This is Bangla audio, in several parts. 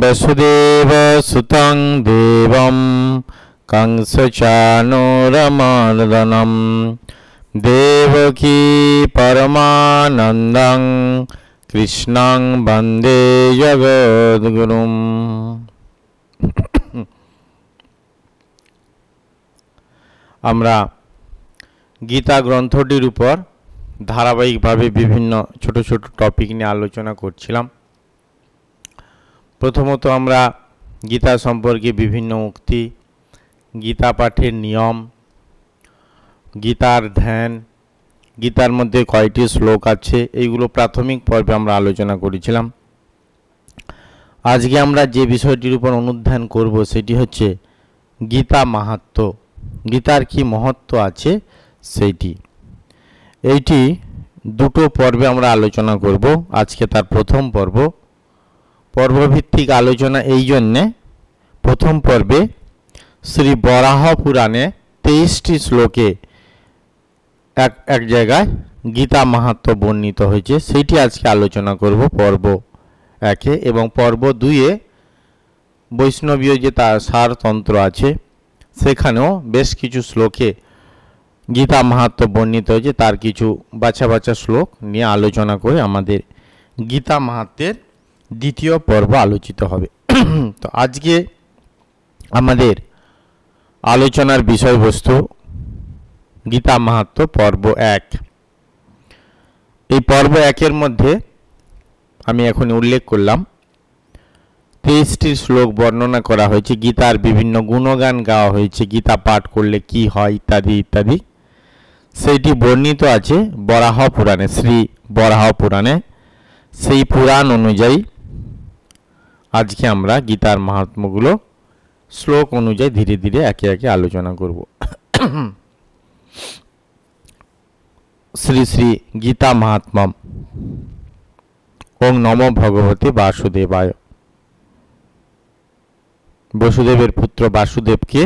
वसुदेव सुतं देवं कंसचाणूरमर्दनं देवकी परमानन्दं कृष्णं वन्दे जगद्गुरुम्। আমরা গীতা গ্রন্থটির উপর ধারাবাহিকভাবে বিভিন্ন ছোট ছোট টপিক নিয়ে আলোচনা করছিলাম। প্রথমত আমরা গীতা সম্পর্কে বিভিন্ন উক্তি, গীতা পাঠের নিয়ম, গীতার ধ্যান, গীতার মধ্যে কয়টি শ্লোক আছে, এইগুলো প্রাথমিক পর্বে আমরা আলোচনা করেছিলাম। আজকে আমরা যে বিষয়টির উপর অনুধ্যান করব সেটি হচ্ছে গীতা মাহাত্ম্য। গীতার কি মহত্ব আছে সেইটি। এইটি দুটো পর্বে আমরা আলোচনা করব। আজকে তার প্রথম পর্ব। পর্বভিত্তিক আলোচনা এই জন্যে, প্রথম পর্বে শ্রী বরাহ পুরাণে 23টি শ্লোকে এক জায়গায় গীতা মাহাত্ম্য বর্ণিত হয়েছে, সেইটি আজকে আলোচনা করব পর্ব 1-এ। এবং পর্ব 2-এ বৈষ্ণবীয় যে তার সারতন্ত্র আছে সেখানেও বেশ কিছু শ্লোকে গীতা মাহাত্ম্য বর্ণিত হয়েছে, তার কিছু বাছা বাছা শ্লোক নিয়ে আলোচনা করে আমাদের গীতা মাহাত্ম্যের দ্বিতীয় পর্ব আলোচিত হবে। তো আজকে আমাদের আলোচনার বিষয়বস্তু গীতা মাহাত্ম্য পর্ব 1। এই পর্ব 1-এর মধ্যে আমি এখন উল্লেখ করলাম 23টি শ্লোক বর্ণনা করা হয়েছে। গীতার বিভিন্ন গুণগান গাওয়া হয়েছে, গীতা পাঠ করলে কি হয় ইত্যাদি ইত্যাদি। সেইটি বর্ণিত আছে বরাহ পুরাণে, শ্রী বরাহ পুরাণে। সেই পুরাণ অনুযায়ী আজকে আমরা গীতার মাহাত্ম্যগুলো শ্লোক অনুযায়ী ধীরে ধীরে একে একে আলোচনা করব। শ্রী শ্রী গীতা মাহাত্ম্যম। ওং নমো ভগবতে বাসুদেবায়। বসুদেবের পুত্র বাসুদেবকে,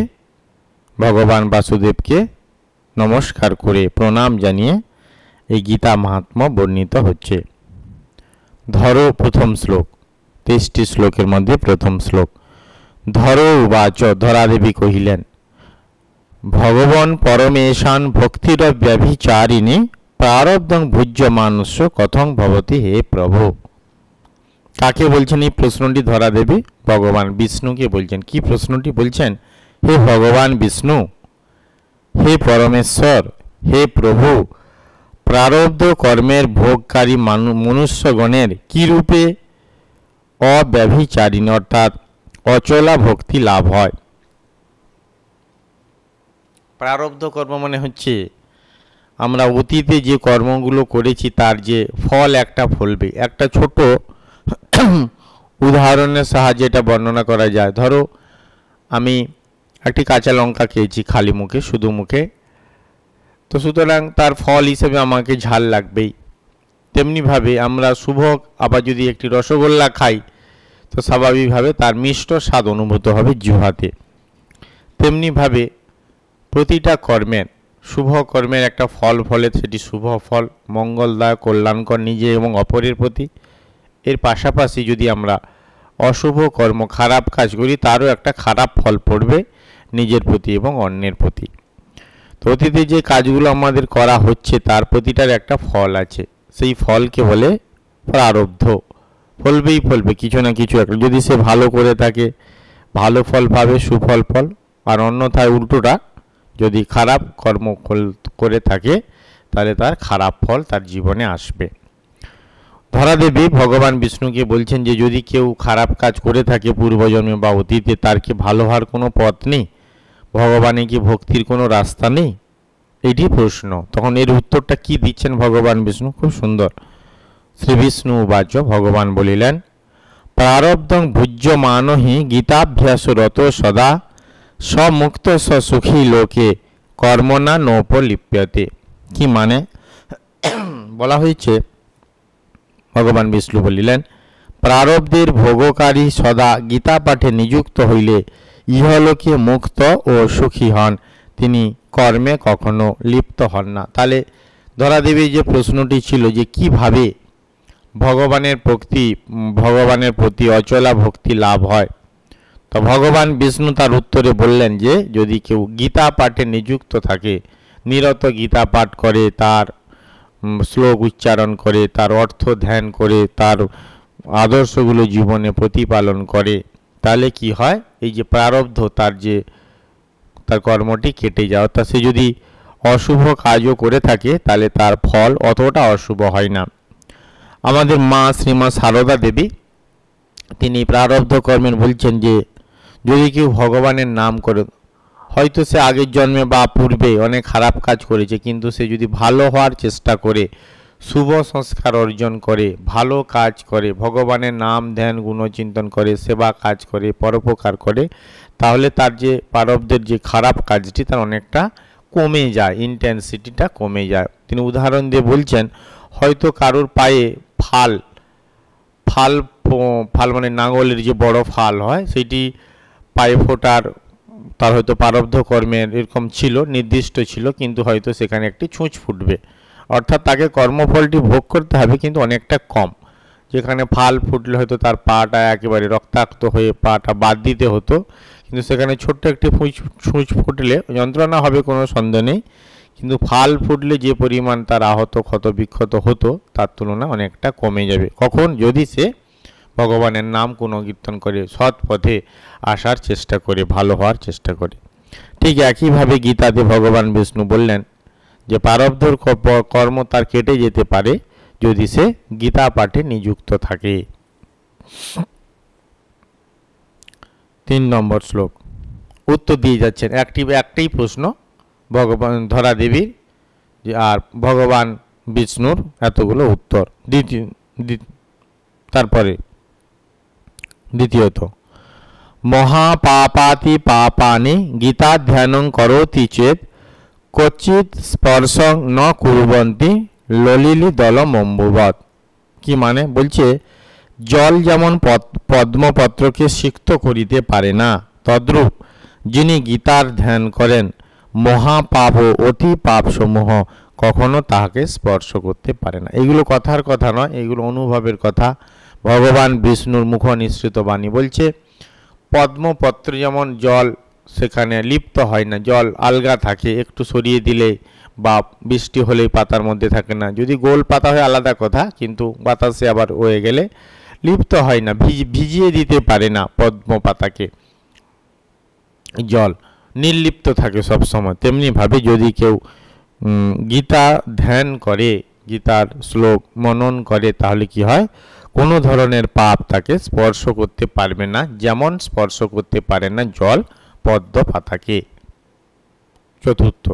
ভগবান বাসুদেবকে নমস্কার করে প্রণাম জানিয়ে এই গীতা মাহাত্ম্য বর্ণিত হচ্ছে। ধরো প্রথম শ্লোক, 23টি শ্লোকের মধ্যে প্রথম শ্লোক। ধরো উবাচ, ধরাদেবী কহিলেন, ভগবান পরমেশান ভক্তির ব্যভিচারিণী প্রারব্ধং ভুজ্য মানুষ কথং ভবতি হে প্রভু। কাকে বলছেন এই প্রশ্নটি? ধরাদেবী ভগবান বিষ্ণুকে বলছেন। কি প্রশ্নটি বলছেন? হে ভগবান বিষ্ণু, হে পরমেশ্বর, হে প্রভু, প্রারব্ধ কর্মের ভোগকারী মনুষ্যগণের কি রূপে অব্যভিচারিণী অর্থাৎ অচলা ভক্তি লাভ হয়? প্রারব্ধ কর্ম মানে হচ্ছে আমরা অতীতে যে কর্মগুলো করেছি তার যে ফল একটা ফলবে। একটা ছোট উদাহরণের সাহায্যে এটা বর্ণনা করা যায়। ধরো আমি একটি কাঁচা লঙ্কা খেয়েছি খালি মুখে, শুধু মুখে, তো সুতরাং তার ফল হিসেবে আমাকে ঝাল লাগবেই। তেমনিভাবে আমরা শুভ আবার যদি একটি রসগোল্লা খাই তো স্বাভাবিকভাবে তার মিষ্ট স্বাদ অনুভূত হবে জিহ্বাতে। তেমনিভাবে প্রতিটা কর্মের, শুভ কর্মের একটা ফল ফলে সেটি শুভ ফল, মঙ্গলদায়ক, কল্যাণকর নিজে এবং অপরের প্রতি। এর পাশাপাশি যদি আমরা অশুভ কর্ম, খারাপ কাজ করি তারও একটা খারাপ ফল পড়বে নিজের প্রতি এবং অন্যের প্রতি। তো অতীতে যে কাজগুলো আমাদের করা হচ্ছে তার প্রতিটার একটা ফল আছে, সেই ফলকে বলে প্রারব্ধ। ফলবেই ফলবে কিছু না কিছু একটা। যদি সে ভালো করে থাকে ভালো ফল পাবে, সুফল ফল, আর অন্যথায় উল্টোটা যদি খারাপ কর্ম করে থাকে তাহলে তার খারাপ ফল তার জীবনে আসবে। ধরাদেবী ভগবান বিষ্ণুকে বলছেন যে যদি কেউ খারাপ কাজ করে থাকে পূর্বজন্মে বা অতীতে, তার কি ভালো হওয়ার কোনো পথ নেই? ভগবানে কি ভক্তির কোনো রাস্তা নেই? এটি প্রশ্ন। তখন এর উত্তরটা কি দিচ্ছেন ভগবান বিষ্ণু? খুব সুন্দর। শ্রী বিষ্ণু উবাচ, ভগবান বলিলেন, প্রারব্ধং ভুজ্যমানহি গীতাভ্যাসরত সদা সমুক্ত সুখী লোকে কর্মনা নোপলিপ্যতে। কি মানে? বলা হয়েছে ভগবান বিষ্ণু বলিলেন, প্রারব্ধের ভোগকারী সদা গীতা পাঠে নিযুক্ত হইলে ইহলোকে মুক্ত ও সুখী হন, তিনি কর্মে কখনো লিপ্ত হন না। তাহলে ধরাদেবী যে প্রশ্নটি ছিল যে কিভাবে ভগবানের প্রতি অচলা ভক্তি লাভ হয়। তো ভগবান বিষ্ণু তার উত্তরে বললেন যে যদি কেউ গীতা পাঠে নিযুক্ত থাকে, নিরত গীতা পাঠ করে, তার শ্লোক উচ্চারণ করে, তার অর্থ ধ্যান করে, তার আদর্শগুলো জীবনে প্রতিপালন করে, তাহলে কি হয়, এই যে প্রারব্ধ তার কর্মটি কেটে যায়। অর্থাৎ সে যদি অশুভ কাজও করে থাকে তাহলে তার ফল অতটা অশুভ হয় না। আমাদের মা শ্রীমা সারদা দেবী তিনি প্রারব্ধ কর্মের বলছেন যে যদি কেউ ভগবানের নাম করে, হয়তো সে আগের জন্মে বা পূর্বে অনেক খারাপ কাজ করেছে, কিন্তু সে যদি ভালো হওয়ার চেষ্টা করে, শুভ সংস্কার অর্জন করে, ভালো কাজ করে, ভগবানের নাম ধ্যান গুণচিন্তন করে, সেবা কাজ করে, পরোপকার করে, তাহলে তার যে প্রারব্ধের যে খারাপ কাজটি তার অনেকটা কমে যায়, ইন্টেন্সিটিটা কমে যায়। তিনি উদাহরণ দিয়ে বলছেন, হয়তো কারোর পায়ে ফাল মানে নাঙলের যে বড় ফাল হয় সেটি পায়ে ফোটার তার হয়তো প্রারব্ধ কর্মের এরকম ছিল, নির্দিষ্ট ছিল, কিন্তু হয়তো সেখানে একটি ছুঁচ ফুটবে, অর্থাৎ তাকে কর্মফলটি ভোগ করতে হবে কিন্তু অনেকটা কম। যেখানে ফাল ফুটলে হয়তো তার পাটা একেবারে রক্তাক্ত হয়ে পাটা বাদ দিতে হতো, কিন্তু সেখানে ছোট্ট একটি ছুঁচ ফুটলে যন্ত্রণা হবে কোনো সন্দেহ নেই, কিন্তু ফাল ফুটলে যে পরিমাণ তার আহত ক্ষত বিক্ষত হতো তার তুলনা অনেকটা কমে যাবে। কখন? যদি সে ভগবানের নাম গুণকীর্তন করে, সৎ পথে আসার চেষ্টা করে, ভালো হওয়ার চেষ্টা করে। ঠিক একইভাবে গীতাতে ভগবান বিষ্ণু বললেন যে প্রারব্ধর কর্ম তার কেটে যেতে পারে যদি সে গীতা পাঠে নিযুক্ত থাকে। 3 নম্বর শ্লোক উত্তর দিয়ে যাচ্ছেন, একটাই প্রশ্ন ভগবান ধরা দেবীর আর ভগবান বিষ্ণুর এতগুলো উত্তর। তারপরে দ্বিতীয়ত, মহাপাপাতি পাপানি গীতাধ্যানং করোতি চেত ক্বচিৎ স্পর্শং ন কুর্বন্তি ললিলি দলমম্বুবৎ। কি মানে? বলছে জল যেমন পদ্মপত্রকে সিক্ত করিতে পারে না, তদ্রূপ যিনি গীতার ধ্যান করেন মহাপাপ ও অতি পাপসমূহ কখনো তাহাকে স্পর্শ করতে পারে না। এগুলো কথার কথা নয়, এগুলো অনুভবের কথা। ভগবান বিষ্ণুর মুখ নিঃসৃত বাণী বলছে পদ্মপত্র যেমন জল সেখানে লিপ্ত হয় না, জল আলগা থাকে, একটু সরিয়ে দিলে বা বৃষ্টি হলেই পাতার মধ্যে থাকে না। যদি গোল পাতা হয় আলাদা কথা, কিন্তু বাতাসে আবার হয়ে গেলে লিপ্ত হয় না, ভিজিয়ে দিতে পারে না পদ্ম পাতাকে, জল নির্লিপ্ত থাকে সব সময়। তেমনিভাবে যদি কেউ গীতা ধ্যান করে, গীতার শ্লোক মনন করে, তাহলে কি হয়, কোনো ধরনের পাপ তাকে স্পর্শ করতে পারবে না, যেমন স্পর্শ করতে পারে না জল পদ্ম পাতাকে। চতুর্থ,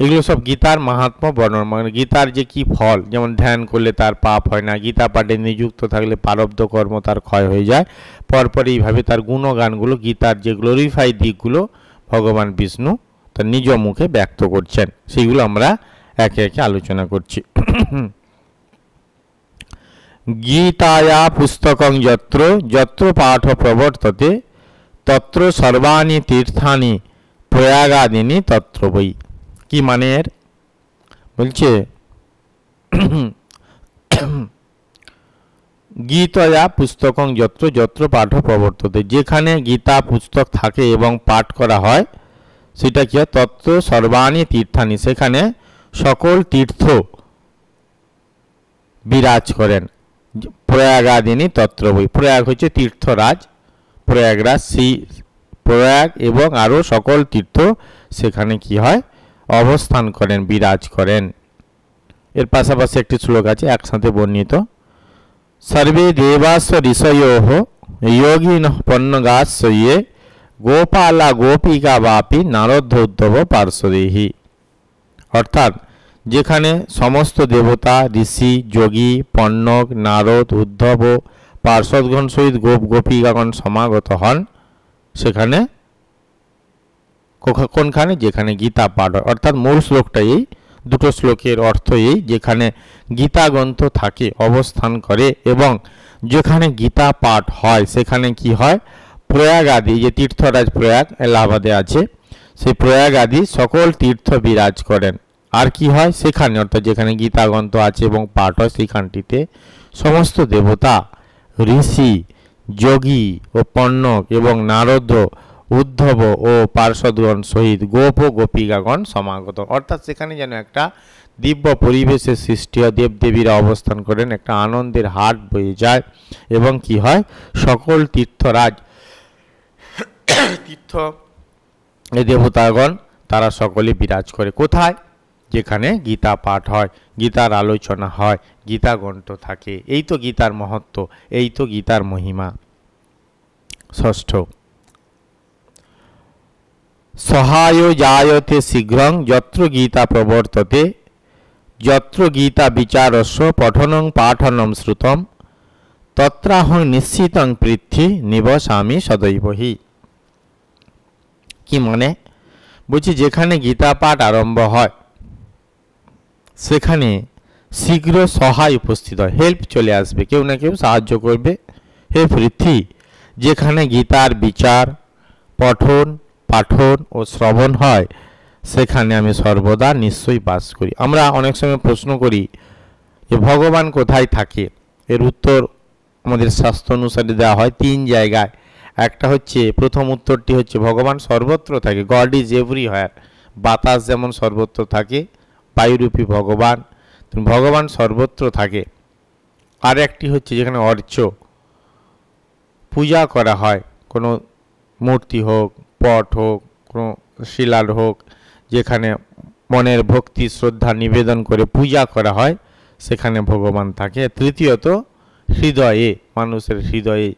এগুলো সব গীতার মাহাত্ম্য বর্ণনা, মানে গীতার যে কি ফল, যেমন ধ্যান করলে তার পাপ হয় না, গীতা পাঠে নিযুক্ত থাকলে প্রারব্ধ কর্ম তার ক্ষয় হয়ে যায়। পরপর এইভাবে তার গুণগানগুলো, গীতার যে গ্লোরিফাই দিকগুলো ভগবান বিষ্ণু তার নিজ মুখে ব্যক্ত করছেন, সেগুলো আমরা একে একে আলোচনা করছি। গীতায়া পুস্তকং যত্র যত্র পাঠ প্রবর্ততে তত্র সর্বাণি তীর্থানি প্রয়াগাদিনী তত্র বৈ। কি মানে এর? বলছে গীতয়া পুস্তকং যত্র যত্র পাঠ প্রবর্ততে, যেখানে গীতা পুস্তক থাকে এবং পাঠ করা হয় সেটা কি হয়, তত্র সর্বাণি তীর্থানি, সেখানে সকল তীর্থ বিরাজ করেন। প্রয়াগাদিনী তত্র বৈ, প্রয়াগ হচ্ছে তীর্থরাজ, প্রয়াগরাজ, সেই প্রয়াগ এবং আরও সকল তীর্থ সেখানে কি হয়, অবস্থান করেন, বিরাজ করেন। এর পাশাপাশি একটি শ্লোক আছে একসাথে বর্ণিত, সর্বে দেবাস্ব ঋষয়োঃ যোগিনঃ পন্নগাস্য ইয়ে গোপালা গোপিকা বাপি নারদ উদ্ধব পার্শ্বদেহি। অর্থাৎ যেখানে সমস্ত দেবতা, ঋষি, যোগী, পন্নগ, নারদ, উদ্ধব পার্শ্বদগণ সহিত গোপ গোপিকাগণ সমাগত হন, সেখানে কোনখানে? যেখানে গীতা পাঠ হয়। অর্থাৎ মূল শ্লোকটা এই, দুটো শ্লোকের অর্থ এই, যেখানে গীতা গ্রন্থ থাকে, অবস্থান করে, এবং যেখানে গীতা পাঠ হয় সেখানে কি হয়, প্রয়াগ আদি, যে তীর্থরাজ প্রয়াগ এলাহাবাদে আছে, সেই প্রয়াগ আদি সকল তীর্থ বিরাজ করেন। আর কি হয় সেখানে, অর্থাৎ যেখানে গীতা গ্রন্থ আছে এবং পাঠ হয় সেইখানটিতে সমস্ত দেবতা, ঋষি, যোগী ও পণ্যক এবং নারদ, উদ্ধব ও পার্শ্বদগণ সহিত গোপ ও গোপিকাগণ সমাগত। অর্থাৎ সেখানে যেন একটা দিব্য পরিবেশের সৃষ্টি হয়, দেবদেবীরা অবস্থান করেন, একটা আনন্দের হাট বয়ে যায় এবং কি হয় সকল তীর্থরাজ তীর্থ এই দেবতাগণ তারা সকলে বিরাজ করে। কোথায়? যেখানে গীতা পাঠ হয়, গীতার আলোচনা হয়, গীতা গ্রন্থ থাকে। এই তো গীতার মহত্ব, এই তো গীতার মহিমা। ষষ্ঠ, সহায় জায়তে শীঘ্রং যত্র গীতা প্রবর্ততে যত্র গীতা বিচারস্য পঠনং পাঠনং শ্রুতম তত্রাহং নিশ্চিতং পৃথ্বী নিবসামি সদৈবহি। কি মানে? বলছি যেখানে গীতা পাঠ আরম্ভ হয় সেখানে শীঘ্র সহায় উপস্থিত হয়, হেল্প চলে আসবে, কেউ না কেউ সাহায্য করবে। হে পৃথ্বী, যেখানে গীতার বিচার, পঠন, পাঠন ও শ্রবণ হয় সেখানে আমি সর্বদা নিশ্চয়ই বাস করি। আমরা অনেক সময় প্রশ্ন করি যে ভগবান কোথায় থাকে। এর উত্তর আমাদের শাস্ত্র অনুসারে দেওয়া হয় তিন জায়গায়। একটা হচ্ছে, প্রথম উত্তরটি হচ্ছে ভগবান সর্বত্র থাকে, গড ইজ এভরিহোয়ার। বাতাস যেমন সর্বত্র থাকে, বায়ুরূপী ভগবান, ভগবান সর্বত্র থাকে। আর একটি হচ্ছে যেখানে অর্চ পূজা করা হয়, কোনো মূর্তি হোক, পট হোক, কোনো শিলার হোক, যেখানে মনের ভক্তি শ্রদ্ধা নিবেদন করে পূজা করা হয় সেখানে ভগবান থাকে। তৃতীয়ত হৃদয়ে, মানুষের হৃদয়ে,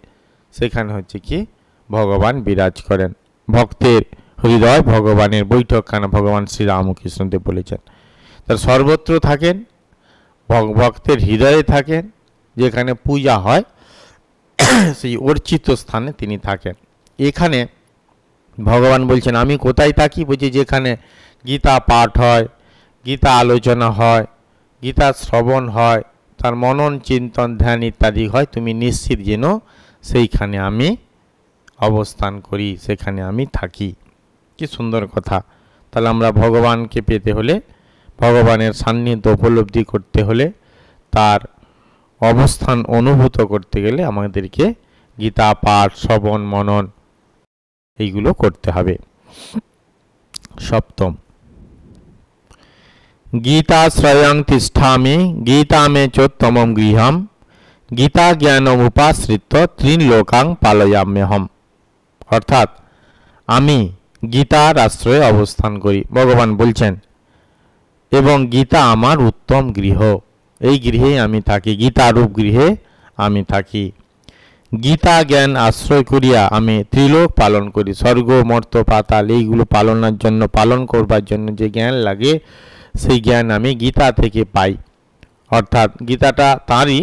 সেখানে হচ্ছে কি ভগবান বিরাজ করেন। ভক্তের হৃদয় ভগবানের বৈঠকখানা, ভগবান শ্রীরামকৃষ্ণদেব বলেছেন। তার সর্বত্র থাকেন, ভক্তের হৃদয়ে থাকেন, যেখানে পূজা হয় সেই অর্চিত স্থানে তিনি থাকেন। এখানে ভগবান বলছেন আমি কোথায় থাকি? বলছি যেখানে গীতা পাঠ হয়, গীতা আলোচনা হয়, গীতা শ্রবণ হয়, তার মনন চিন্তন ধ্যান ইত্যাদি হয়, তুমি নিশ্চিত যেন সেইখানে আমি অবস্থান করি, সেখানে আমি থাকি। কি সুন্দর কথা! তাহলে আমরা ভগবানকে পেতে হলে, ভগবানের সান্নিধ্য উপলব্ধি করতে হলে, তার অবস্থান অনুভূত করতে গেলে আমাদেরকে গীতা পাঠ, শ্রবণ, মনন এইগুলো করতে হবে। সপ্তম, গীতা শ্রয়ং তিষ্ঠামি গীতা মে চোত্তমম গৃহম গীতা জ্ঞানম উপাশ্রিত ত্রিন লোকাং পালয়াম্যহম। অর্থাৎ আমি গীতার আশ্রয়ে অবস্থান করি, ভগবান বলছেন, এবং গীতা আমার উত্তম গৃহ, এই গৃহে আমি থাকি, গীতারূপ গৃহে আমি থাকি। গীতা জ্ঞান আশ্রয় করিয়া আমি ত্রিলোক পালন করি, স্বর্গ মর্ত পাতাল এইগুলো পালনের জন্য, পালন করবার জন্য যে জ্ঞান লাগে সেই জ্ঞান আমি গীতা থেকে পাই। অর্থাৎ গীতাটা তাঁরই,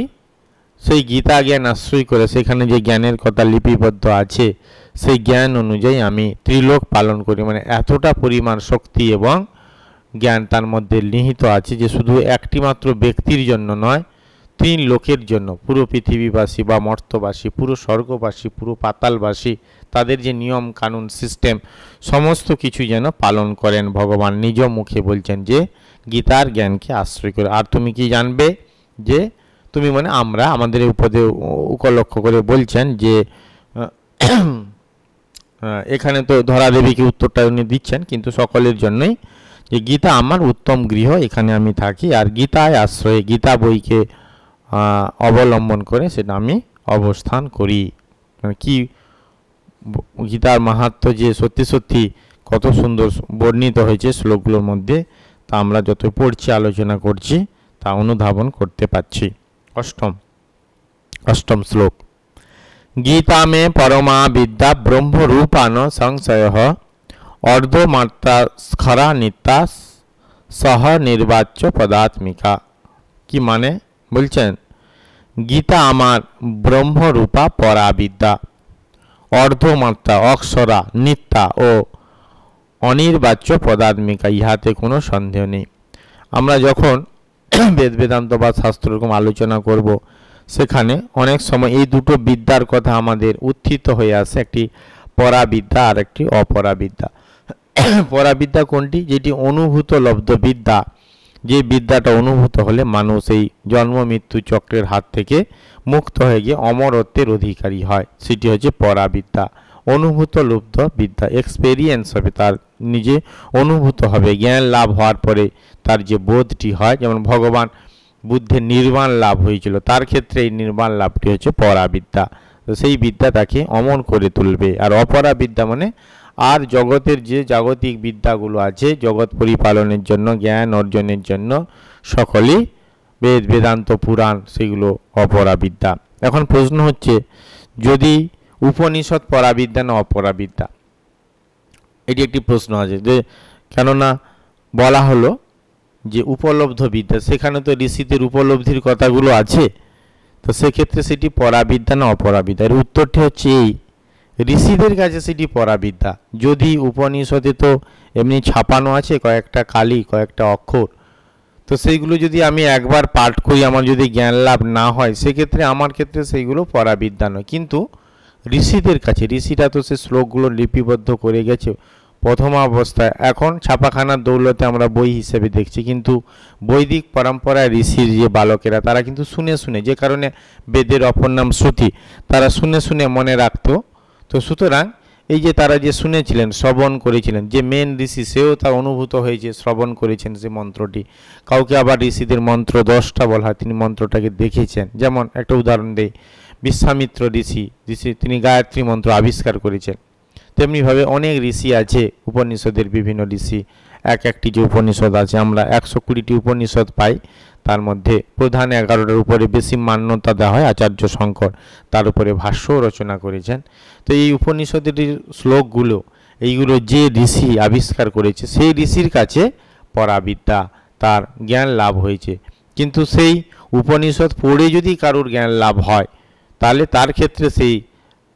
সেই গীতা জ্ঞান আশ্রয় করে সেখানে যে জ্ঞানের কথা লিপিবদ্ধ আছে সেই জ্ঞান অনুযায়ী আমি ত্রিলোক পালন করি। মানে এতটা পরিমাণ শক্তি এবং জ্ঞান তার মধ্যে নিহিত আছে যে শুধু একটি মাত্র ব্যক্তির জন্য নয়, তিন লোকের জন্য, পুরো পৃথিবীবাসী বা মর্তবাসী, পুরো স্বর্গবাসী, পুরো পাতালবাসী, তাদের যে নিয়ম কানুন সিস্টেম সমস্ত কিছু যেন পালন করেন। ভগবান নিজ মুখে বলছেন যে গীতার জ্ঞানকে আশ্রয় করে। আর তুমি কি জানবে যে তুমি মানে আমরা, আমাদের উপদে উপলক্ষ করে বলছেন যে এখানে তো ধরা দেবীকে উত্তরটা উনি দিচ্ছেন, কিন্তু সকলের জন্যই, যে গীতা আমার উত্তম গৃহ, এখানে আমি থাকি, আর গীতায় আশ্রয়ে, গীতা বইকে অবলম্বন করে সেটা আমি অবস্থান করি। কি গীতার মাহাত্ম্য যে সত্যি সত্যি কত সুন্দর বর্ণিত হয়েছে শ্লোকগুলোর মধ্যে, তা আমরা যত পড়ছি, আলোচনা করছি, তা অনুধাবন করতে পারছি। অষ্টম শ্লোক, গীতা মে পরমা বিদ্যা ব্রহ্মরূপান সংশয় অর্ধমাত্রা স্খরা নিত্যা সহ নির্বাচ্য পদাত্মিকা। কি মানে? বলছেন গীতা আমার ব্রহ্মরূপা পরাবিদ্যা, অর্ধমাত্রা, অক্ষরা, নিত্যা ও অনির্বাচ্য পদাত্মিকা, ইহাতে কোনো সন্দেহ নেই। আমরা যখন বেদ বেদান্ত বা শাস্ত্র এরকম আলোচনা করব সেখানে অনেক সময় এই দুটো বিদ্যার কথা আমাদের উত্থিত হয়ে আসে, একটি পরাবিদ্যা আর একটি অপরাবিদ্যা। পরাবিদ্যা কোনটি? যেটি অনুভূত লব্ধ বিদ্যা, যে বিদ্যাটা অনুভূত হলে মানুষ এই জন্ম মৃত্যু চক্রের হাত থেকে মুক্ত হয়ে গিয়ে অমরত্বের অধিকারী হয়, সেটি হচ্ছে পরাবিদ্যা। অনুভূত লুব্ধ বিদ্যা, এক্সপেরিয়েন্স হবে, তার নিজে অনুভূত হবে, জ্ঞান লাভ হওয়ার পরে তার যে বোধটি হয়, যেমন ভগবান বুদ্ধের নির্বাণ লাভ হয়েছিল, তার ক্ষেত্রে এই নির্বাণ লাভটি হচ্ছে পরাবিদ্যা। তো সেই বিদ্যা তাকে অমর করে তুলবে। আর অপরাবিদ্যা মানে আর জগতের যে জাগতিক বিদ্যাগুলো আছে জগৎ পরিপালনের জন্য, জ্ঞান অর্জনের জন্য, সকলেই বেদ বেদান্ত পুরাণ সেগুলো অপরাবিদ্যা। এখন প্রশ্ন হচ্ছে, যদি উপনিষদ পরাবিদ্যা না অপরাবিদ্যা, এটি একটি প্রশ্ন আছে। যে কেননা বলা হলো যে উপলব্ধ বিদ্যা, সেখানে তো ঋষিদের উপলব্ধির কথাগুলো আছে, তো সেক্ষেত্রে সেটি পরাবিদ্যা না অপরাবিদ্যা? এর উত্তরটি হচ্ছে এই, ঋষিদের কাছে সেটি পরাবিদ্যা। যদি উপনিষদে তো এমনি ছাপানো আছে কয়েকটা কালি, কয়েকটা অক্ষর, তো সেইগুলো যদি আমি একবার পাঠ করি আমার যদি জ্ঞান লাভ না হয়, সেক্ষেত্রে আমার ক্ষেত্রে সেইগুলো পরাবিদ্যা নয়। কিন্তু ঋষিদের কাছে, ঋষিরা তো সে শ্লোকগুলো লিপিবদ্ধ করে গেছে প্রথম অবস্থায়, এখন ছাপাখানার দৌলতে আমরা বই হিসেবে দেখছি, কিন্তু বৈদিক পরম্পরায় ঋষির যে বালকেরা তারা কিন্তু শুনে শুনে, যে কারণে বেদের অপর নাম শ্রুতি, তারা শুনে শুনে মনে রাখতো। তো সুতরাং এই যে তারা যে শুনেছিলেন, শ্রবণ করেছিলেন, যে মেন ঋষি সেও তার অনুভূত হয়েছে, শ্রবণ করেছেন সে মন্ত্রটি। কাউকে আবার ঋষিদের মন্ত্র 10টা বলা হয়, তিনি মন্ত্রটাকে দেখেছেন। যেমন একটা উদাহরণ দেই, বিশ্বামিত্র ঋষি তিনি গায়ত্রী মন্ত্র আবিষ্কার করেছেন। তেমনিভাবে অনেক ঋষি আছে, উপনিষদের বিভিন্ন ঋষি, একটি যে উপনিষদ আছে, আমরা 120টি উপনিষদ পাই, তার মধ্যে প্রধান 11টার উপরে বেশি মান্যতা দেওয়া হয়। আচার্য শঙ্কর তার উপরে ভাষ্যও রচনা করেছেন। তো এই উপনিষদের শ্লোকগুলো, এইগুলো যে ঋষি আবিষ্কার করেছে সেই ঋষির কাছে পরাবিদ্যা, তার জ্ঞান লাভ হয়েছে। কিন্তু সেই উপনিষদ পড়ে যদি কারোর জ্ঞান লাভ হয়, তাহলে তার ক্ষেত্রে সেই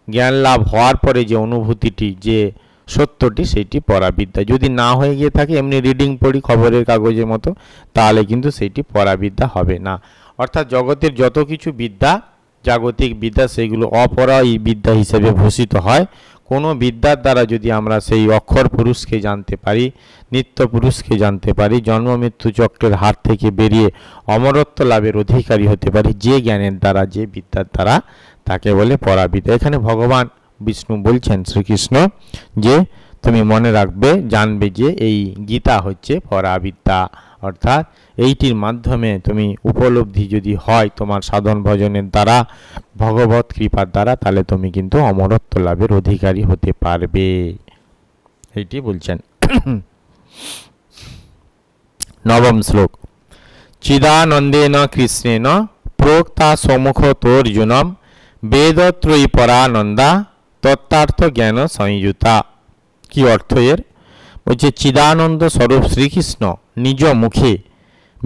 জ্ঞান লাভ হওয়ার পরে যে অনুভূতিটি, যে সত্যটি, সেইটি পরাবিদ্যা। যদি না হয়ে গিয়ে থাকে, এমনি রিডিং পড়ি খবরের কাগজের মতো, তাহলে কিন্তু সেইটি পরাবিদ্যা হবে না। অর্থাৎ জগতের যত কিছু বিদ্যা, জাগতিক বিদ্যা, সেগুলো অপরা বিদ্যা হিসেবে ভূষিত হয়। কোনো বিদ্যার দ্বারা যদি আমরা সেই অক্ষর পুরুষকে জানতে পারি, নিত্য পুরুষকে জানতে পারি, জন্ম মৃত্যু চক্রের হাত থেকে বেরিয়ে অমরত্ব লাভের অধিকারী হতে পারি, যে জ্ঞানের দ্বারা, যে বিদ্যার দ্বারা, তাকে বলে পরাবিদ্যা। এখানে ভগবান বিষ্ণু বলছেন শ্রীকৃষ্ণ যে তুমি মনে রাখবে, জানবে যে এই গীতা হচ্ছে পরাবিদ্যা। অর্থাৎ এইটির মাধ্যমে তুমি উপলব্ধি যদি হয় তোমার সাধন ভজনের দ্বারা, ভগবত কৃপার দ্বারা, তাহলে তুমি কিন্তু অমরত্ব লাভের অধিকারী হতে পারবে, এইটি বলছেন। নবম শ্লোক। চিদানন্দেন কৃষ্ণেন প্রোক্তা সম্মুখ তোর্জুনম বেদত্রয়ী পরানন্দা তত্ত্বার্থ জ্ঞান সংযুতা। কি অর্থ এর? বলছে চিদানন্দ স্বরূপ শ্রীকৃষ্ণ নিজ মুখে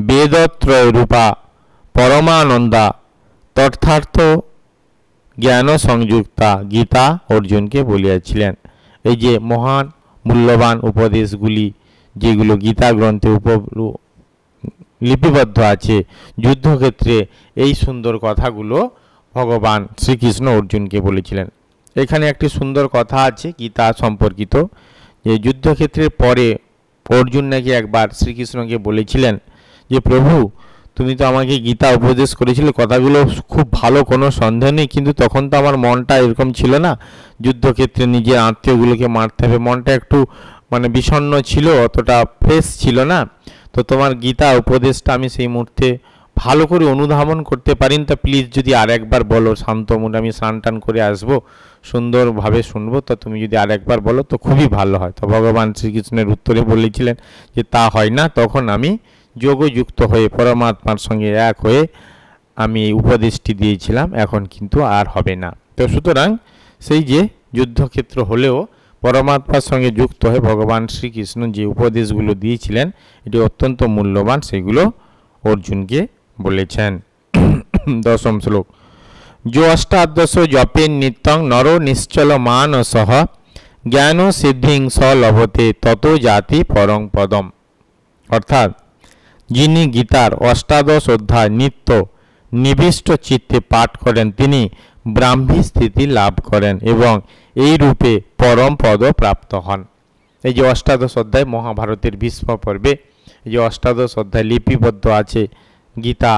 বেদত্রয় রূপা পরমানন্দা তথার্থ জ্ঞান সংযুক্তা গীতা অর্জুনকে বলিয়াছিলেন। এই যে মহান মূল্যবান উপদেশগুলি যেগুলো গীতা গ্রন্থে লিপিবদ্ধ আছে, যুদ্ধক্ষেত্রে এই সুন্দর কথাগুলো ভগবান শ্রীকৃষ্ণ অর্জুনকে বলেছিলেন। এখানে একটি সুন্দর কথা আছে গীতা সম্পর্কিত, যে যুদ্ধক্ষেত্রের পরে অর্জুন নাকি একবার শ্রীকৃষ্ণকে বলেছিলেন যে প্রভু, তুমি তো আমাকে গীতা উপদেশ করেছিলে, কথাগুলো খুব ভালো, কোনো সন্দেহ নেই, কিন্তু তখন তো আমার মনটা এরকম ছিল না, যুদ্ধক্ষেত্রে নিজের আত্মীয়গুলোকে মারতে হবে, মনটা একটু বিষণ্ণ ছিল, অতটা ফ্রেশ ছিল না। তো তোমার গীতা উপদেশটা আমি সেই মুহূর্তে ভালো করে অনুধাবন করতে পারি না, তা প্লিজ যদি আর একবার বলো, শান্ত মনে আমি স্নান টান করে আসবো, সুন্দরভাবে শুনবো, তা তুমি যদি আর একবার বলো তো খুবই ভালো হয়। তো ভগবান শ্রীকৃষ্ণের উত্তরে বলেছিলেন যে তা হয় না, তখন আমি যোগযুক্ত হয়ে পরমাত্মার সঙ্গে এক হয়ে আমি এই উপদেশটি দিয়েছিলাম, এখন কিন্তু আর হবে না। তো সুতরাং সেই যে যুদ্ধক্ষেত্র হলেও পরমাত্মার সঙ্গে যুক্ত হয়ে ভগবান শ্রীকৃষ্ণ যে উপদেশগুলো দিয়েছিলেন, এটি অত্যন্ত মূল্যবান, সেগুলো অর্জুনকে বলেছেন। দশম শ্লোক। जो अष्टादश जपेन नित्यं नरो निश्चल मानसः জ্ঞান সিদ্ধিং স লভতে তত জাতি পরং পদম। অর্থাৎ যিনি গীতার অষ্টাদশ অধ্যায় নিত্য নিবিষ্ট চিত্তে পাঠ করেন তিনি ব্রাহ্মী স্থিতি লাভ করেন এবং এই রূপে পরম পদ প্রাপ্ত হন। এই যে অষ্টাদশ অধ্যায় মহাভারতের ভীষ্ম পর্বে যে অষ্টাদশ অধ্যায় লিপিবদ্ধ আছে গীতা,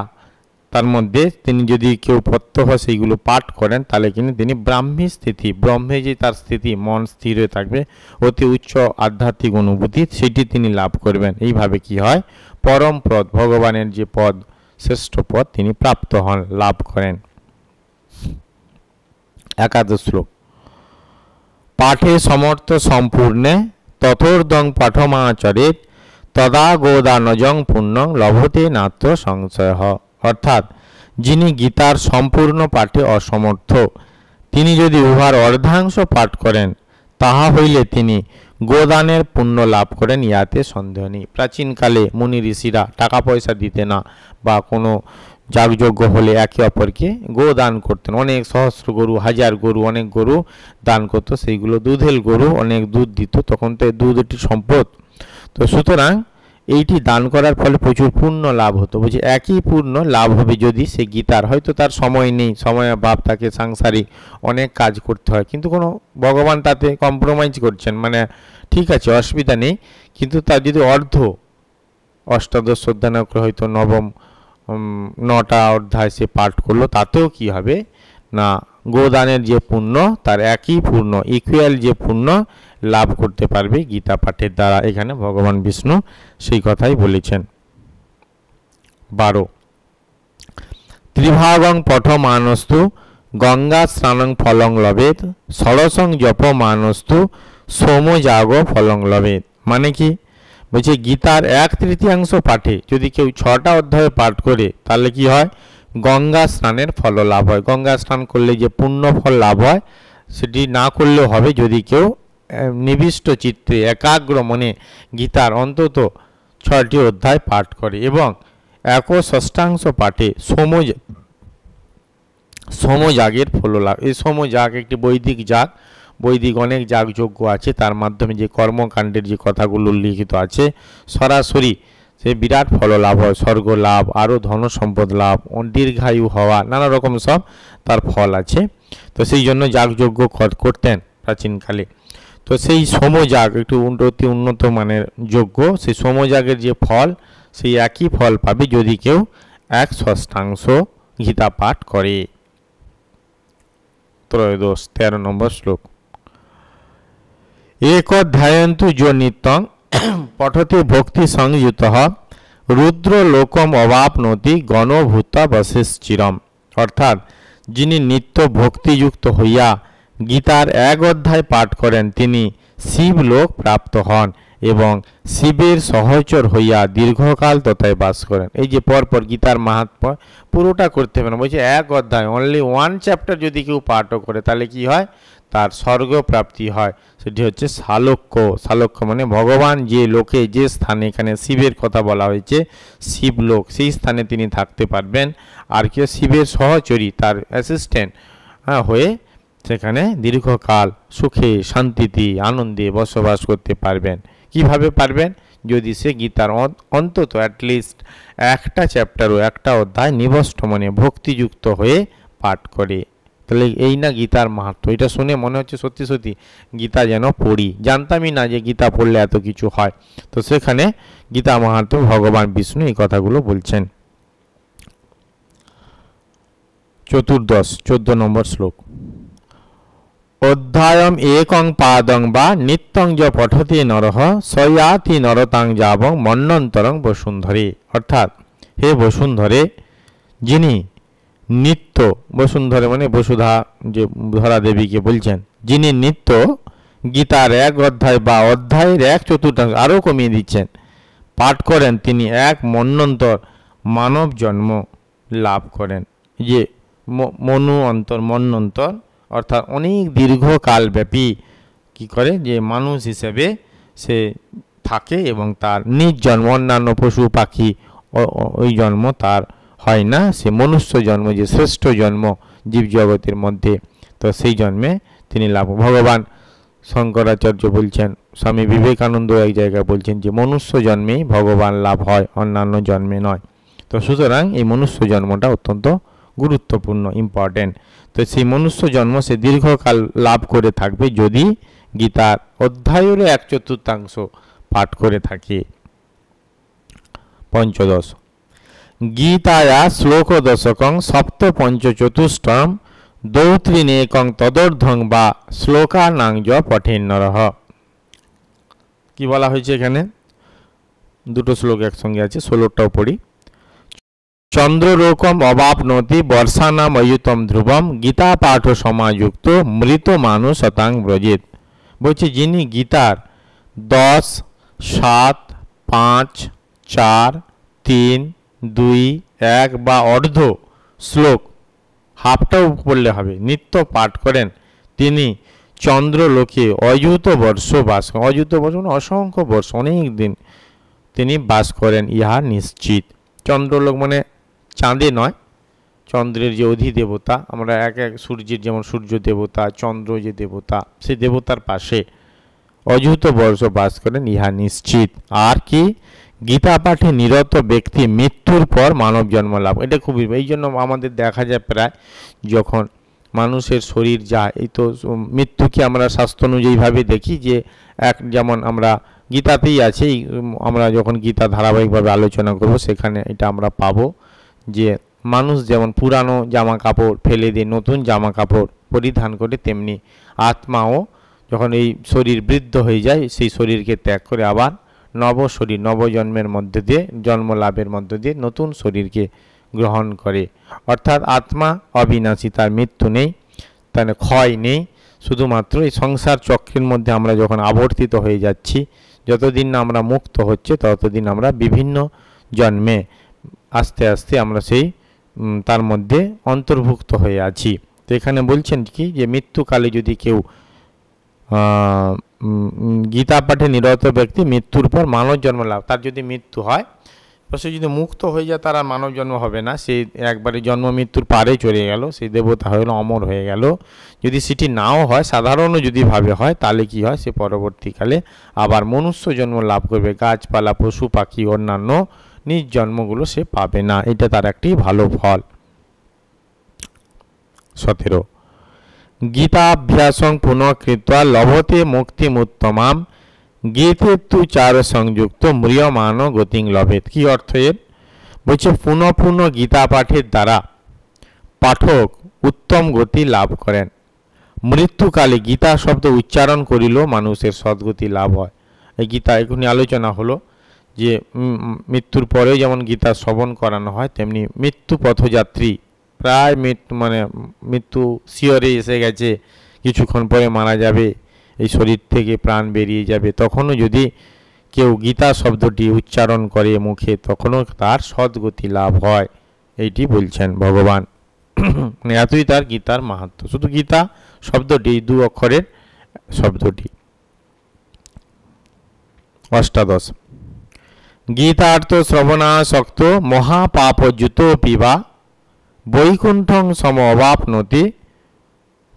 তার মধ্যে তিনি যদি কেউ প্রত্যহ সেইগুলো পাঠ করেন তাহলে কিন্তু তিনি ব্রাহ্মী স্থিতি, ব্রহ্মে যে তার স্থিতি, মন স্থির হয়ে থাকবে, অতি উচ্চ আধ্যাত্মিক অনুভূতি সেটি তিনি লাভ করবেন। এইভাবে কি হয়, পরম পদ, ভগবানের যে পদ, শ্রেষ্ঠ পদ তিনি প্রাপ্ত হন, লাভ করেন। একাদশ শ্লোক। পাঠে সমর্থ সম্পূর্ণে তথোর্ধং পাঠমাচরেত তদা গোদানজং পুণ্যং লভতে নাত্র সংশয়। অর্থাৎ যিনি গীতার সম্পূর্ণ পাঠে অসমর্থ, তিনি যদি উহার অর্ধাংশ পাঠ করেন তাহা হইলে তিনি গোদানের পুণ্য লাভ করেন, ইহাতে সন্দেহ নেই। প্রাচীনকালে মুনি ঋষিরা টাকা পয়সা দিতে না বা কোনো যাগযজ্ঞ হলে একে অপরকে গো দান করতেন। অনেক সহস্র গরু, হাজার গরু, অনেক গরু দান করতো, সেইগুলো দুধের গরু, অনেক দুধ দিত, তখন তো দুধ একটি সম্পদ। তো সুতরাং এইটি দান করার ফলে প্রচুর পুণ্য লাভ হতো। বলছে একই পুণ্য লাভ হবে যদি সে গীতার, হয়তো তার সময় নেই, সময় অভাব, তাকে সাংসারিক অনেক কাজ করতে হয়, কিন্তু কোনো ভগবান তাতে কম্প্রোমাইজ করছেন, মানে ঠিক আছে অসুবিধা নেই, কিন্তু তার যদি অষ্টাদশ অধ্যায় না করে হয়তো নবম 9টা অধ্যায় সে পাঠ করলো, তাতেও কি হবে না, গোদানের যে পুণ্য তার একই পূর্ণ ইকুয়াল যে পুণ্য লাভ করতে পারবে গীতা পাঠের দ্বারা। এখানে ভগবান বিষ্ণু সেই কথাই বলেছেন। 12 ত্রিভাগং পঠমানস্তু গঙ্গা স্নানং ফলং লবেত ষোড়শং জপমানস্তু সোমযাগ ফলং লবেত। মানে কি বলছে, গীতার 1/3 পাঠে যদি কেউ 6টা অধ্যায় পাঠ করে তাহলে কি হয়, গঙ্গা স্নানের ফল লাভ হয়। গঙ্গা স্নান করলে যে পুণ্য ফল লাভ হয় সেটি না করলেও হবে যদি কেউ নিবিষ্ট চিত্তে একাগ্র মনে গীতার অন্তত 6টি অধ্যায় পাঠ করে এবং 1/6 পাঠে সোমযাগের ফল লাভ। এই সোমযাগ একটি বৈদিক যাগ, বৈদিক অনেক যাগযজ্ঞ আছে, তার মাধ্যমে যে কর্মকাণ্ডের যে কথাগুলো উল্লিখিত আছে সরাসরি সে বিরাট ফল লাভ হয়, স্বর্গ লাভ, আরও ধন সম্পদ লাভ, দীর্ঘায়ু হওয়া, নানা রকম সব তার ফল আছে। তো সেই জন্য যাগযজ্ঞ করতেন প্রাচীনকালে। তো সেই সোমযাগ একটু অতি উন্নত মানের যজ্ঞ, সেই সোমযাগের যে ফল সেই একই ফল পাবে যদি কেউ 1/6 গীতা পাঠ করে। 13 নম্বর শ্লোক। এক অধ্যায়ন্তু যো নিত্যং পঠতে ভক্তি সংযুত রুদ্র লোকম অবাপনতি গণভূতা বশেশ্চিরম। অর্থাৎ যিনি নিত্য ভক্তিযুক্ত হইয়া গীতার 1 অধ্যায় পাঠ করেন তিনি শিবলোক প্রাপ্ত হন এবং শিবের সহচর হইয়া দীর্ঘকাল তথায় বাস করেন। এই যে পরপর গীতার মাহাত্ম্য পুরোটা করতে হবে না, বলছে 1 অধ্যায় অনলি 1 চ্যাপ্টার যদি কেউ পাঠও করে তাহলে কি হয়, তার স্বর্গ প্রাপ্তি হয়। সেটি হচ্ছে সালোক্য। সালোক্য মানে ভগবান যে লোকে যে স্থানে, এখানে শিবের কথা বলা হয়েছে, শিবলোক, সেই স্থানে তিনি থাকতে পারবেন। আর কেউ শিবের সহচরী, তার অ্যাসিস্ট্যান্ট হয়ে সেখানে দীর্ঘকাল সুখে শান্তিতে আনন্দে বসবাস করতে পারবেন। কিভাবে পারবেন, যদি সে গীতার অন্তত অ্যাটলিস্ট 1টা চ্যাপ্টার ও 1টা অধ্যায় নিবষ্ট মনে ভক্তিযুক্ত হয়ে পাঠ করে। তাহলে এই না গীতার মাহাত্ম্য। এটা শুনে মনে হচ্ছে সত্যি সত্যি গীতা যেন পড়ি, জানতামই না যে গীতা পড়লে এত কিছু হয়। তো সেখানে গীতা মাহাত্ম্য ভগবান বিষ্ণু এই কথাগুলো বলছেন। 14 নম্বর শ্লোক। অধ্যায়ম একং পাদং বা নিত্যং য পঠতে নরহ সয়াতি নরতাং যাবং মন্বন্তরং বসুন্ধরে। অর্থাৎ হে বসুন্ধরে, যিনি নিত্য, বসুন্ধরে মানে বসুধা যে ধরা দেবীকে বলছেন, যিনি নিত্য গীতার 1 অধ্যায় বা অধ্যায়ের 1/4 আরও কমিয়ে দিচ্ছেন পাঠ করেন তিনি 1 মন্বন্তর মানব জন্ম লাভ করেন। যে মন্বন্তর অর্থাৎ অনেক দীর্ঘকাল ব্যাপী কি করে যে মানুষ হিসেবে সে থাকে এবং তার নিজ জন্ম, অন্যান্য পশু পাখি ওই জন্ম তার হয় না, সে মনুষ্য জন্ম যে শ্রেষ্ঠ জন্ম জীবজগতের মধ্যে, তো সেই জন্মে তিনি লাভ। ভগবান শঙ্করাচার্য বলছেন, স্বামী বিবেকানন্দ এক জায়গায় বলছেন যে মনুষ্য জন্মেই ভগবান লাভ হয়, অন্যান্য জন্মে নয়। তো সুতরাং এই মনুষ্য জন্মটা অত্যন্ত গুরুত্বপূর্ণ, ইম্পর্টেন্ট। তো সেই মনুষ্য জন্ম সে দীর্ঘকাল লাভ করে থাকবে যদি গীতার অধ্যায়ের 1/4 পাঠ করে থাকে। পঞ্চদশ গীতায়া শ্লোক দশকং সপ্ত পঞ্চচতুষ্টম দৌত্রিনেকং তদর্ধং বা শ্লোকানাংজ পঠেন্নরহ। কি বলা হয়েছে এখানে? দুটো শ্লোক একসঙ্গে আছে, 16টাও পড়ি। চন্দ্রলোকম অবাপনতি বর্ষানাম অয়ুতম ধ্রুবম গীতা পাঠ সমাযুক্ত মৃত মানুষ শতাং ব্রজেত। বলছে যিনি গীতার 10, 7, 5, 4, 3, 2, 1 বা অর্ধ শ্লোক, হাফটাও পড়লে হবে, নিত্য পাঠ করেন, তিনি চন্দ্রলোকে অযুত বর্ষ বাস করেন। অযুত বর্ষ মানে অসংখ্য বর্ষ, অনেক দিন তিনি বাস করেন, ইহা নিশ্চিত। চন্দ্রলোক মানে চাঁদে নয়, চন্দ্রের যে অধিদেবতা, আমরা এক এক সূর্যের যেমন সূর্য দেবতা, চন্দ্র যে দেবতা, সেই দেবতার পাশে অযুত বর্ষ বাস করেন, ইহা নিশ্চিত। আর কি? গীতা পাঠে নিরত ব্যক্তি মৃত্যুর পর মানব জন্ম লাভ। এটা খুবই, এই জন্য আমাদের দেখা যায় প্রায় যখন মানুষের শরীর যায়, এই তো মৃত্যুকে আমরা শাস্ত্র অনুযায়ীভাবে দেখি যে এক, যেমন আমরা গীতাতেই আছে, আমরা যখন গীতা ধারাবাহিকভাবে আলোচনা করব সেখানে এটা আমরা পাবো যে মানুষ যেমন পুরানো জামা কাপড় ফেলে দিয়ে নতুন জামা কাপড় পরিধান করে, তেমনি আত্মাও যখন এই শরীর বৃদ্ধ হয়ে যায় সেই শরীরকে ত্যাগ করে আবার নব শরীর, নবজন্মের মধ্যে দিয়ে, জন্ম লাভের মধ্যে দিয়ে নতুন শরীরকে গ্রহণ করে। অর্থাৎ আত্মা অবিনাশী, তার মৃত্যু নেই, তার ক্ষয় নেই। শুধুমাত্র এই সংসার চক্রের মধ্যে আমরা যখন আবর্তিত হয়ে যাচ্ছি, যতদিন না আমরা মুক্ত হচ্ছে ততদিন আমরা বিভিন্ন জন্মে আস্তে আস্তে আমরা সেই তার মধ্যে অন্তর্ভুক্ত হয়ে আছি। তো এখানে বলছেন কি যে মৃত্যুকালে যদি কেউ গীতা পাঠে নিরত ব্যক্তি মৃত্যুর পর মানব জন্ম লাভ, তার যদি মৃত্যু হয়, সে যদি মুক্ত হয়ে যায় তার আর মানব জন্ম হবে না, সে একবারে জন্ম মৃত্যুর পারে চলে গেল, সেই দেবতা হয়ে অমর হয়ে গেল। যদি সেটি নাও হয়, সাধারণও যদি ভাবে হয়, তাহলে কি হয়, সে পরবর্তীকালে আবার মনুষ্য জন্ম লাভ করবে, গাছপালা পশু পাখি অন্যান্য নিজ জন্মগুলো সে পাবে না, এটা তার একটি ভালো ফল। 17 গীতাভ্যাসং পুনঃ কৃত্বা লভতে মুক্তিমুত্তমাম গীতে তু চার সংযুক্ত ম্রিয়মান গতিং লভেত। কি অর্থ এর? বলছে পুনঃ পুনঃ গীতা পাঠের দ্বারা পাঠক উত্তম গতি লাভ করেন। মৃত্যুকালে গীতা শব্দ উচ্চারণ করিল মানুষের সদ্গতি লাভ হয়। এই গীতা এখনই আলোচনা হলো যে মৃত্যুর পরেও যেমন গীতা শ্রবণ করানো হয়, তেমনি মৃত্যু পথযাত্রী প্রায় মৃত্যু শিয়রে এসে গেছে, কিছুক্ষণ পরে মারা যাবে, এই শরীর থেকে প্রাণ বেরিয়ে যাবে, তখনও যদি কেউ গীতা শব্দটি উচ্চারণ করে মুখে, তখনও তার সদ্গতি লাভ হয়, এইটি বলছেন ভগবান। এতই তার গীতার মাহাত্ম্য। শুধু গীতা শব্দটি 2 অক্ষরের শব্দটি। 18 গীতার্থ শ্রবণাসক্ত মহাপাপযুত পিবা বৈকুণ্ঠং সম অবাপনতি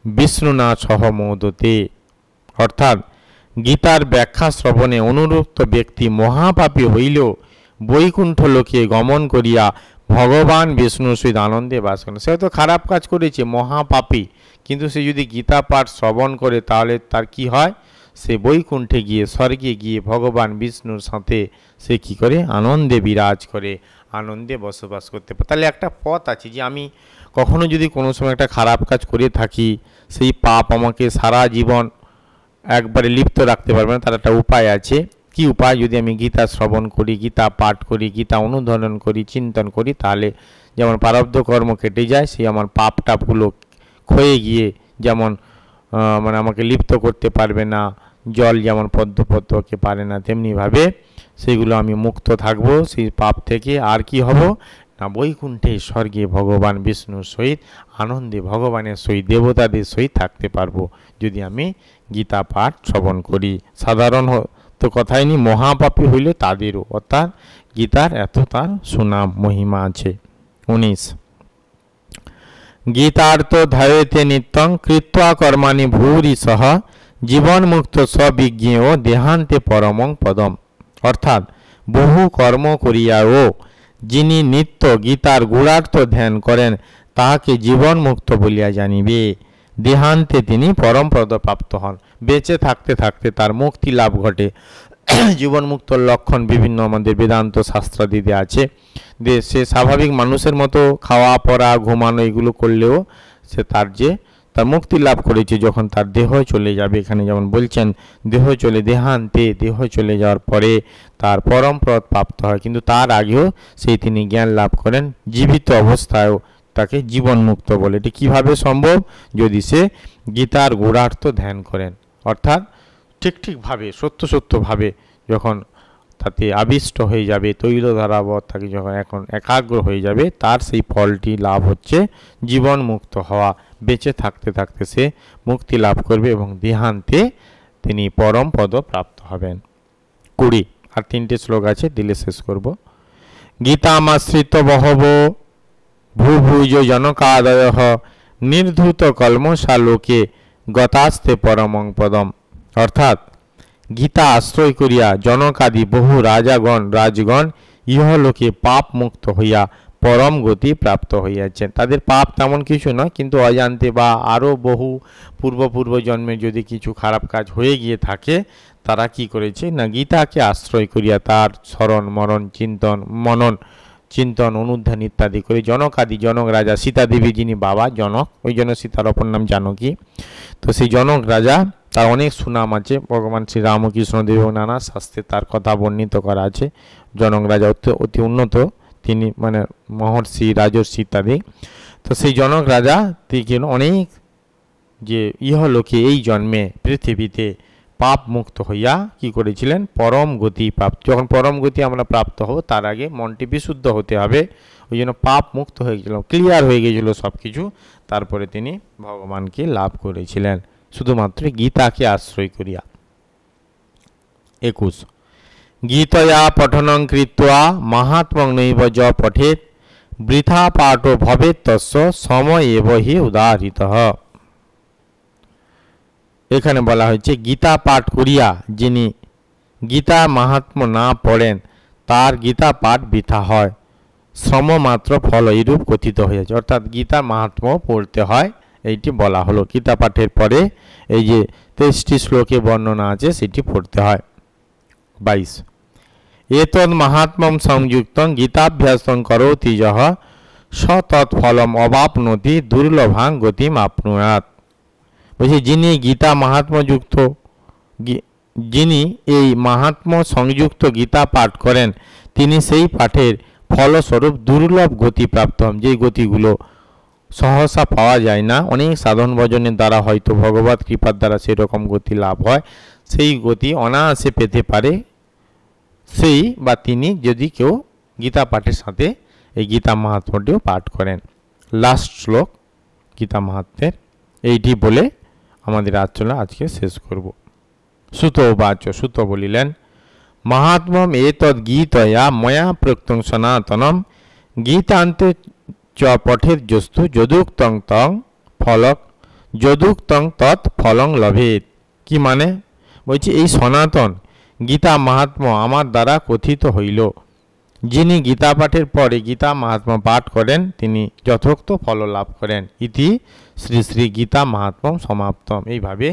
বিষ্ণুনা সহ মোদতে। অর্থাৎ গীতার ব্যাখ্যা শ্রবণে অনুরক্ত ব্যক্তি মহাপাপী হইলেও বৈকুণ্ঠ লোকে গমন করিয়া ভগবান বিষ্ণুর সহিত আনন্দে বাস করেন। সে হয়তো খারাপ কাজ করেছে, মহাপাপী, কিন্তু সে যদি গীতা পাঠ শ্রবণ করে তাহলে তার কি হয়, সে বৈকুণ্ঠে গিয়ে, স্বর্গে গিয়ে ভগবান বিষ্ণুর সাথে সে কি করে, আনন্দে বিরাজ করে, আনন্দে বসবাস করতে পারে। তাহলে একটা পথ আছে যে আমি কখনো যদি কোনো সময় একটা খারাপ কাজ করে থাকি, সেই পাপ আমাকে সারা জীবন একবারে লিপ্ত রাখতে পারবে না, তার একটা উপায় আছে। কি উপায়? যদি আমি গীতা শ্রবণ করি, গীতা পাঠ করি, গীতা অনুধারণ করি, চিন্তন করি, তাহলে যেমন প্রারব্ধ কর্ম কেটে যায়, সেই আমার পাপ টাপগুলো ক্ষয়ে গিয়ে যেমন মানে আমাকে লিপ্ত করতে পারবে না, জল যেমন পদ্মপদ্মকে পারে না, তেমনিভাবে সেগুলো আমি মুক্ত থাকবো সেই পাপ থেকে। আর কি হব না, বৈকুণ্ঠে স্বর্গে ভগবান বিষ্ণুর সহিত আনন্দে ভগবানের সহিত দেবতাদের সহিত থাকতে পারবো যদি আমি গীতা পাঠ শ্রবণ করি। সাধারণ তো কথাই নি, মহাপাপী হইলে তাদেরও, অর্থাৎ গীতার এত তার সুনাম মহিমা আছে। 19 গীতার্থ ধায়তে নিত্যং কৃত্বা কর্মাণি ভূরি সহ জীবন মুক্ত স্ববিজ্ঞেয় দেহান্তে পরমং পদম। অর্থাৎ বহু কর্ম করিয়াও যিনি নিত্য গীতার গূঢ়ার্থ ধ্যান করেন তাহাকে জীবন মুক্ত বলিয়া জানিবে, দেহান্তে তিনি পরম পদ প্রাপ্ত হন। বেঁচে থাকতে থাকতে তার মুক্তি লাভ ঘটে, জীবন মুক্তর লক্ষণ বিভিন্ন আমাদের বেদান্ত শাস্ত্রাদিতে আছে। যে সে স্বাভাবিক মানুষের মতো খাওয়া পড়া ঘুমানো এগুলো করলেও সে তার মুক্তি লাভ করেছে যখন তার দেহ চলে যাবে। এখানে যেমন বলছেন দেহান্তে দেহ চলে যাওয়ার পরে তার পরম পদ প্রাপ্ত হয়, কিন্তু তার আগেও তিনি জ্ঞান লাভ করেন। জীবিত অবস্থায়ও তাকে জীবন মুক্ত বলে। এটি কীভাবে সম্ভব? যদি সে গীতার গূঢ়ার্থ ধ্যান করেন, অর্থাৎ ঠিকভাবে সত্যভাবে যখন তাতে আবিষ্ট হয়ে যাবে, তৈলধারাবৎ তাকে যখন এখন একাগ্র হয়ে যাবে, তার সেই ফলটি লাভ হচ্ছে জীবন মুক্ত হওয়া। বেঁচে থাকতে থাকতে সে মুক্তি লাভ করবে এবং দেহান্তে তিনি পরম পদ প্রাপ্ত হবেন। 20 আর 3টে শ্লোক আছে, দিলে শেষ করব। গীতামাশ্রিত বহব ভূভুজ জনকাদয়ঃ নির্ধূত কলমষা লোকে গতাস্তে পরমং পদম। অর্থাৎ গীতা আশ্রয় করিয়া জনকাদি বহু রাজগণ ইহলোকে পাপ মুক্ত হইয়া পরম গতি প্রাপ্ত হইয়াছেন। তাদের পাপ তেমন কিছু নয়, কিন্তু অজান্তে বা আরও বহু পূর্ব জন্মে যদি কিছু খারাপ কাজ হয়ে গিয়ে থাকে, তারা কি করেছে না গীতাকে আশ্রয় করিয়া তার স্মরণ মরণ চিন্তন অনুধ্যান ইত্যাদি করে জনক রাজা, সীতা দেবী যিনি বাবা জনক, ওই জন্য সীতার অপর নাম জানকী। তো সেই জনক রাজা তার অনেক সুনাম আছে, ভগবান শ্রী রামকৃষ্ণ দেব নানা শাস্ত্রে তার কথা বর্ণিত করা আছে। জনক রাজা অতি উন্নত, তিনি মানে মহর্ষি রাজর্ষি ইত্যাদি। তো সেই জনক রাজা তিনি অনেক যে ইহলোকে এই জন্মে পৃথিবীতে পাপ মুক্ত হইয়া কি করেছিলেন, পরম গতি প্রাপ্ত। যখন পরম গতি আমরা প্রাপ্ত হব তার আগে মনটি বিশুদ্ধ হতে হবে, ওই জন্য পাপ মুক্ত হয়ে গেছিল, ক্লিয়ার হয়ে গিয়েছিল সব কিছু। তারপরে তিনি ভগবানকে লাভ করেছিলেন শুধুমাত্র গীতাকে আশ্রয় করিয়া। 21 গীতয়া পঠনং কৃত্বা মাহাত্ম্যং নৈব য পঠেৎ বৃথা পাঠো ভবেৎ তস্য সময় এব হি উদাহৃতঃ। এখানে বলা হয়েছে গীতা পাঠ করিয়া যিনি গীতা মাহাত্ম্য না পড়েন তার গীতা পাঠ বৃথা হয়, শ্রম মাত্র ফল এইরূপ কথিত হয়েছে। অর্থাৎ গীতা মাহাত্ম্য পড়তে হয়, এইটি বলা হলো। গীতা পাঠের পরে এই যে 23টি শ্লোকে বর্ণনা আছে সেটি পড়তে হয়। 22 এতদ মাহাত্ম্যম সংযুক্তং গীতাভ্যাসং করোতি যহ স তৎফলম অবাপ্নোতি দুর্লভাং গতিম আপনুয়াৎ। বলছি যিনি গীতা মাহাত্ম্যযুক্ত, যিনি এই মাহাত্ম্য সংযুক্ত গীতা পাঠ করেন, তিনি সেই পাঠের ফলস্বরূপ দুর্লভ গতি প্রাপ্ত হন। যেই গতিগুলো সহসা পাওয়া যায় না, অনেক সাধন ভজনের দ্বারা হয়তো ভগবত কৃপার দ্বারা সেরকম গতি লাভ হয়, সেই গতি অনায়াসে পেতে পারে সেই বা তিনি যদি কেউ গীতা পাঠের সাথে এই গীতা মাহাত্ম্যটিও পাঠ করেন। লাস্ট শ্লোক গীতা মাহাত্ম্যের, এইটি বলে আমাদের আলোচনা আজকে শেষ করব। সুত বলিলেন মাহাত্ম্যম এতদ গীতয়া ময়া প্রক্তং সনাতনম গীতান্তে চ পঠেৎ যস্তু যদুক্তং তৎ ফলং লভেৎ। কি মানে? বলছি এই সনাতন গীতা মাহাত্ম্য আমার দ্বারা কথিত হইল, যিনি গীতা পাঠের পরে গীতা মাহাত্ম্য পাঠ করেন তিনি যথোক্ত ফল লাভ করেন। ইতি শ্রী শ্রী গীতা মাহাত্ম্যম সমাপ্তম। এইভাবে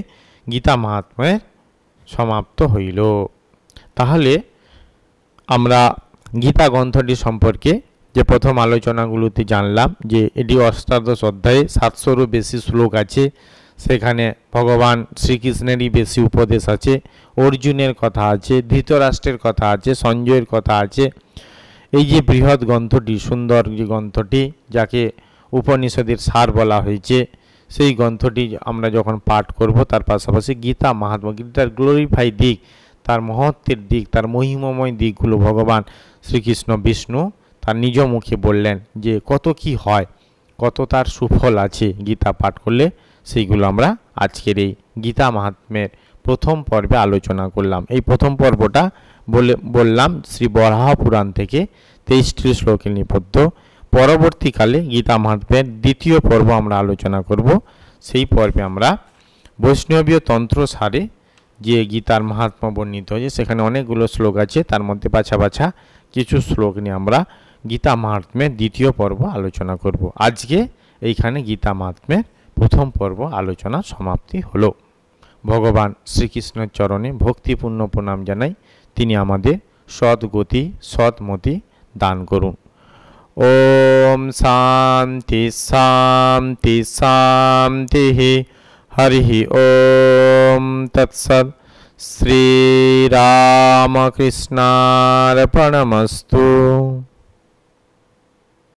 গীতা মাহাত্ম্যের সমাপ্ত হইল। তাহলে আমরা গীতা গ্রন্থটি সম্পর্কে যে প্রথম আলোচনাগুলোতে জানলাম যে এটি অষ্টাদশ অধ্যায়ে 700-রও বেশি শ্লোক আছে, সেখানে ভগবান শ্রীকৃষ্ণেরই বেশি উপদেশ আছে, অর্জুনের কথা আছে, ধৃতরাষ্ট্রের কথা আছে, সঞ্জয়ের কথা আছে। এই যে বৃহৎ গ্রন্থটি, সুন্দর যে গ্রন্থটি যাকে উপনিষদের সার বলা হয়েছে, সেই গ্রন্থটি আমরা যখন পাঠ করব তার পাশাপাশি গীতা মাহাত্ম্য, গীতার গ্লোরিফাই দিক, তার মহত্বের দিক, তার মহিমময় দিকগুলো ভগবান শ্রীকৃষ্ণ বিষ্ণু তার নিজ মুখে বললেন যে কত কি হয়, কত তার সুফল আছে গীতা পাঠ করলে, সেইগুলো আমরা আজকের এই গীতা মাহাত্ম্যের প্রথম পর্বে আলোচনা করলাম। এই প্রথম পর্বটা বললাম শ্রী বরাহ পুরাণ থেকে 23টি শ্লোকে নিবদ্ধ। পরবর্তীকালে গীতা মাহাত্ম্যের দ্বিতীয় পর্ব আমরা আলোচনা করব। সেই পর্বে আমরা বৈষ্ণবীয় তন্ত্র সারে যে গীতার মাহাত্ম্য বর্ণিত হয়েছে সেখানে অনেকগুলো শ্লোক আছে, তার মধ্যে বাছা কিছু শ্লোক নিয়ে আমরা গীতা মাহাত্ম্যের দ্বিতীয় পর্ব আলোচনা করব। আজকে এইখানে গীতা মাহাত্ম্যের প্রথম পর্ব আলোচনা সমাপ্তি হলো। ভগবান শ্রীকৃষ্ণের চরণে ভক্তিপূর্ণ প্রণাম জানাই। তিনি আমাদের সদ্গতি সৎমতি দান করুন। ओम शांति शांति शांति। हरि ओम तत्सत्। श्री रामकृष्णार्पणमस्तु।